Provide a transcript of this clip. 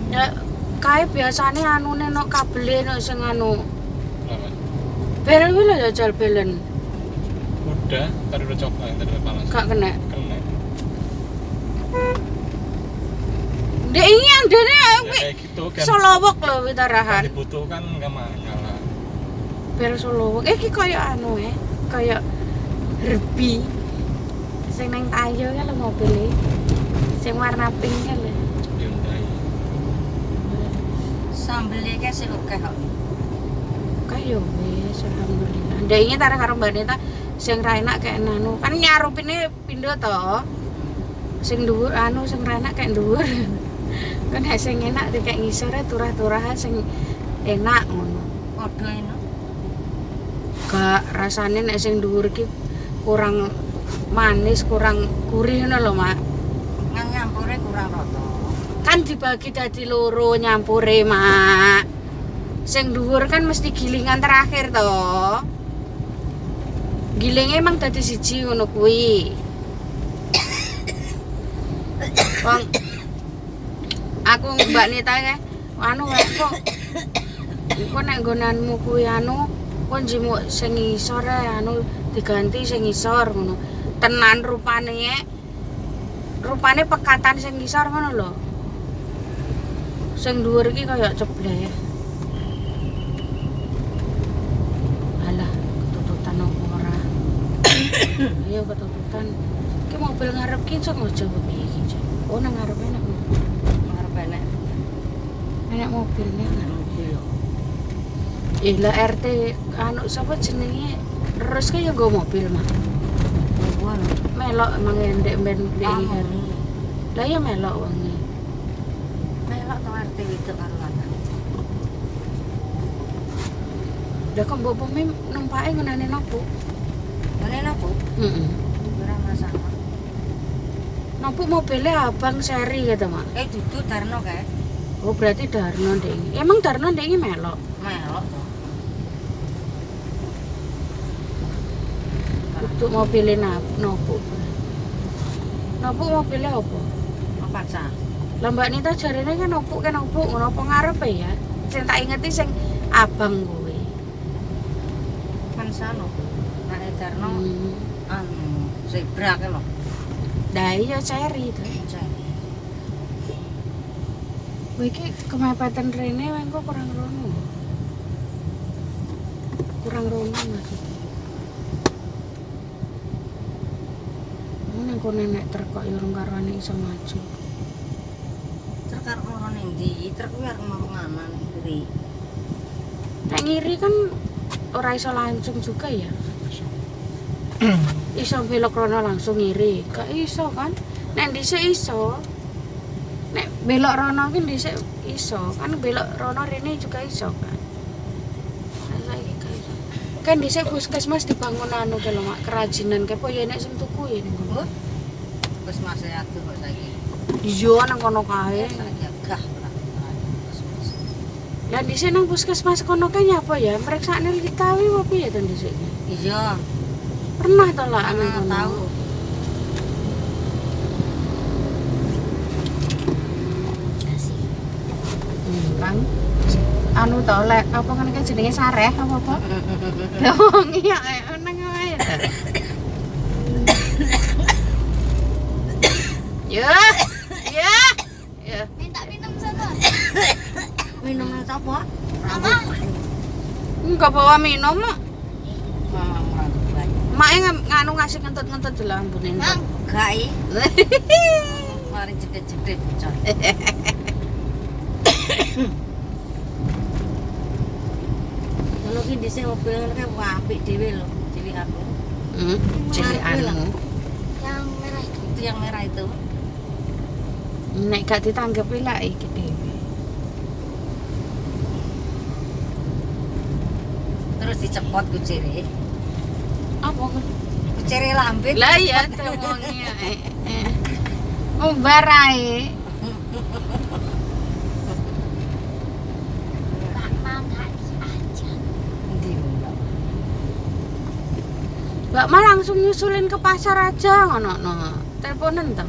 Ya kae biasane anune nok kabele nok sing anu. Apa? Bel kuwi lho jajal belen. Udah, tadi udah coba yang tadi udah panas. Gak kena. Kena. Dek ini andene Ya, kayak gitu kan. solowok lho Kan witarahan. dibutuhkan nggak nyala. Bel solowok. Iki kaya anu kaya Herbie. Sing nang tayo kan lho mobile. Sing warna pink kan lho. Hyundai. Sambelnya kayak sih oke kok. Kaya wis alhamdulillah. Ndek iki tarik karo Mbak Nita sing ra enak kayak anu. Kan nyarupine pindho to. Sing dhuwur anu sing ra enak kayak dhuwur. Kan sing enak kayak ngisore turah-turahan sing enak ngono. Padha eno. Gak rasane nek sing dhuwur iki kurang manis, kurang gurih ngono lho, Mak. Nyampure kurang rata. Kan dibagi dadi loro nyampure, Mak. Sing dhuwur kan mesti gilingan terakhir to. Gilingnya emang dadi siji ngono kuwi. Wong aku Mbak Nita kae anu kok kok nek nggonanmu kuwi anu kok njimuk sing ngisor anu diganti sing ngisor ngono. Tenan rupane pekatan sing ngisor ngono lho. Sing dhuwur iki kaya ceblek. Alah, ketututan opo ora? Ayo ketututan. Ki mobil ngarep ki iso ngojo piye iki, Cak? Oh, nang ngarep enak. Ngarep enek. Enak mobilnya ngarep. Mobil. Lah RT anu sapa jenenge? Terus kaya nggo mobil mah. Buan. Melok emang ndek ben ndek iki. Kamu. Lah ya melok wonge. Melok to RT itu karo lanang. Lah kok mbok pemi numpake ngenane nopo? Ngene napa? Heeh. Ora masalah. Nopo mobilnya abang seri kata mak. Dudu Darno kae. Oh berarti Darno ndek iki. Emang Darno ndek iki melok. Melok to. Untuk mobilnya nopo. Nopo mobilnya apa? Apa cah? Lah Mbak Nita jarene kan nopo ngono apa ngarepe ya? Sing tak ingeti sing abang kuwi. Kan sano. Nek Darno Hmm. anu zebra ke lho. Lah iya seri to. Kowe iki kemepeten rene engko kurang rono. Kurang rono maksudnya. Nang kono nek truk kok yo karwane iso maju. Truk karo ora ning ndi? Truk kuwi arep mau nganan kiri. Nek ngiri kan ora iso langsung juga ya. Iso belok rono langsung ngiri. Gak iso kan? Nek dhisik iso. Nek belok rono ki dhisik iso. Kan belok rono rene juga iso kan. Nah, saiki gak iso. Kan dhisik puskesmas dibangun anu ke lho Mak, kerajinan ke apa ya nek sing tuku ya ning kono. Wis masih atuh kok saiki. Iya nang kono kae. Saiki gah ora. Lah dhisik nang puskesmas kono kae nyapa ya? Meriksane dikawi apa piye to dhisik? Iya, Pernah to lah nang ana kono. tahu. Kan anu to lek apa kan iki jenenge sareh apa? Ya wong iya nang wae ta. Ya. Ya. Ya. Minta minum sana. Minum nang sapa? Apa? Enggak bawa minum mak. Mama rambut banyak. Mak nganu ngasih ngentut-ngentut dulu ambune. Mang. Enggak i. Mari jedhet-jedhet bocah. Kalau ki dhisik mobil ngene kan apik dhewe lho, cilik aku. Cilik anu. Yang merah itu. Itu yang merah itu. Nek gak ditanggepi lah iki dhewe. Terus dicepot kucire. Apa kan? Kucire lambit. Lah ya tuh wongnya. Umbar ae. Mang hati aja. Endi mbak? Mbak mah langsung nyusulin ke pasar aja ngono no. Teleponan to.